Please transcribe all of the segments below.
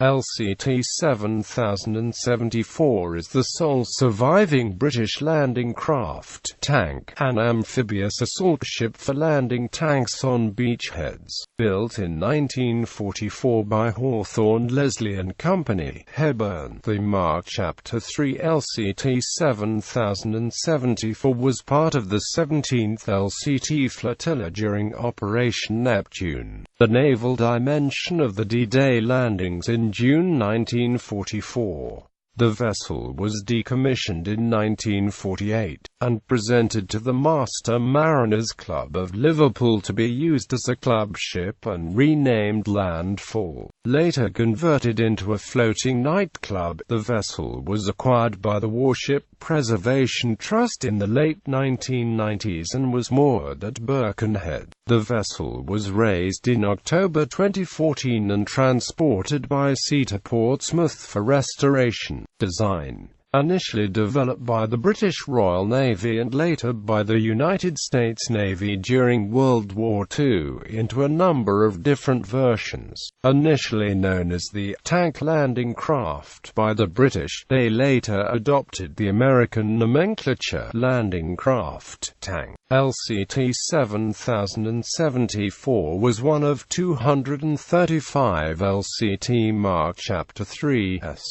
LCT 7074 is the sole surviving British landing craft, tank, and amphibious assault ship for landing tanks on beachheads. Built in 1944 by Hawthorn Leslie and Company, Hebburn, the Mark Chapter 3 LCT 7074 was part of the 17th LCT Flotilla during Operation Neptune, the naval dimension of the D-Day landings in June 1944. The vessel was decommissioned in 1948, and presented to the Master Mariners Club of Liverpool to be used as a club ship and renamed Landfall. Later converted into a floating nightclub, the vessel was acquired by the Warship Preservation Trust in the late 1990s and was moored at Birkenhead. The vessel was raised in October 2014 and transported by sea to Portsmouth for restoration. Design. Initially developed by the British Royal Navy and later by the United States Navy during World War II into a number of different versions. Initially known as the tank landing craft by the British, they later adopted the American nomenclature landing craft tank. LCT 7074 was one of 235 LCT Mark Chapter 3s.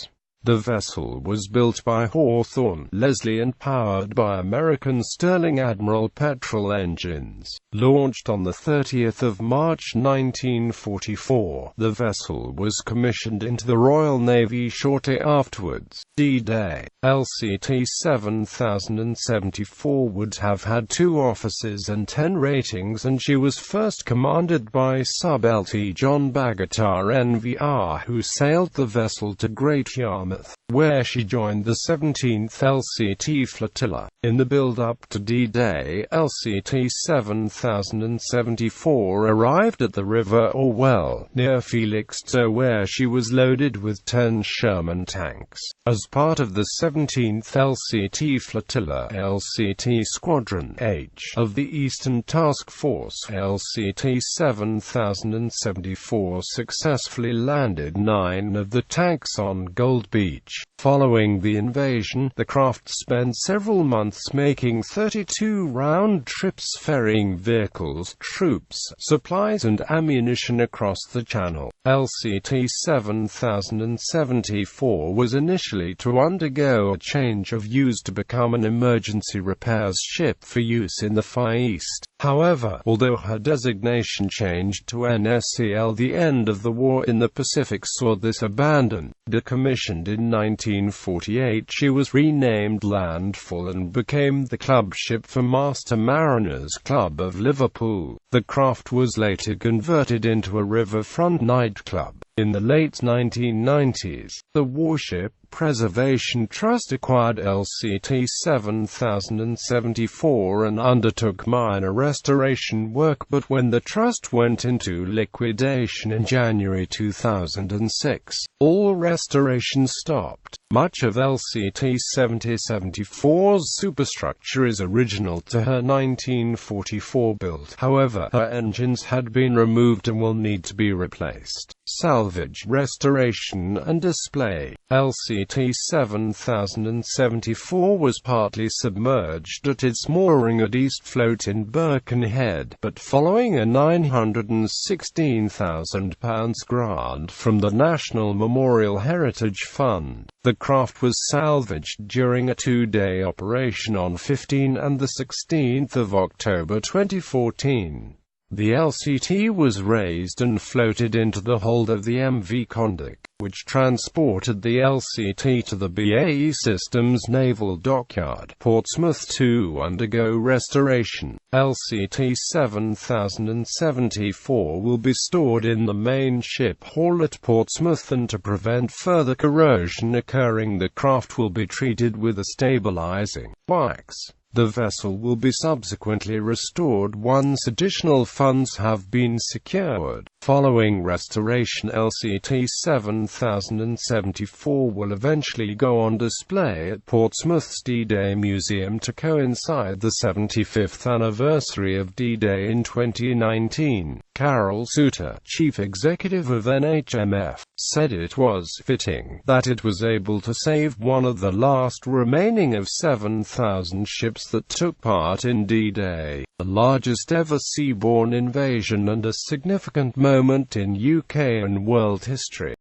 The vessel was built by Hawthorn Leslie and powered by American Sterling Admiral petrol engines. Launched on 30 March 1944, the vessel was commissioned into the Royal Navy shortly afterwards. D-Day. LCT 7074 would have had 2 officers and 10 ratings, and she was first commanded by Sub-Lt. John Bagatar NVR, who sailed the vessel to Great Yarmouth, where she joined the 17th LCT Flotilla. In the build-up to D-Day, LCT 7074 arrived at the River Orwell, near Felixstowe, where she was loaded with 10 Sherman tanks. As part of the 17th LCT Flotilla, LCT Squadron H of the Eastern Task Force, LCT 7074 successfully landed 9 of the tanks on Gold Beach. Following the invasion, the craft spent several months making 32 round trips ferrying vehicles, troops, supplies and ammunition across the Channel. LCT 7074 was initially to undergo a change of use to become an emergency repairs ship for use in the Far East. However, although her designation changed to NSCL, the end of the war in the Pacific saw this abandoned. Decommissioned in 1948, she was renamed Landfall and became the club ship for Master Mariners Club of Liverpool. The craft was later converted into a riverfront nightclub. In the late 1990s, the Warship Preservation Trust acquired LCT 7074 and undertook minor restoration work, but when the trust went into liquidation in January 2006, all restoration stopped. Much of LCT 7074's superstructure is original to her 1944 build. However, her engines had been removed and will need to be replaced. Salvage, restoration and display. LCT 7074 was partly submerged at its mooring at East Float in Birkenhead, but following a £916,000 grant from the National Memorial Heritage Fund, the craft was salvaged during a 2-day operation on 15 and 16 October 2014. The LCT was raised and floated into the hold of the MV Conduct, which transported the LCT to the BAE Systems Naval Dockyard, Portsmouth to undergo restoration. LCT 7074 will be stored in the main ship hall at Portsmouth, and to prevent further corrosion occurring, the craft will be treated with a stabilizing wax. The vessel will be subsequently restored once additional funds have been secured. Following restoration, LCT 7074 will eventually go on display at Portsmouth's D-Day Museum to coincide the 75th anniversary of D-Day in 2019. Carol Souter, chief executive of NHMF, said it was fitting that it was able to save one of the last remaining of 7,000 ships that took part in D-Day, the largest ever seaborne invasion and a significant moment in UK and world history.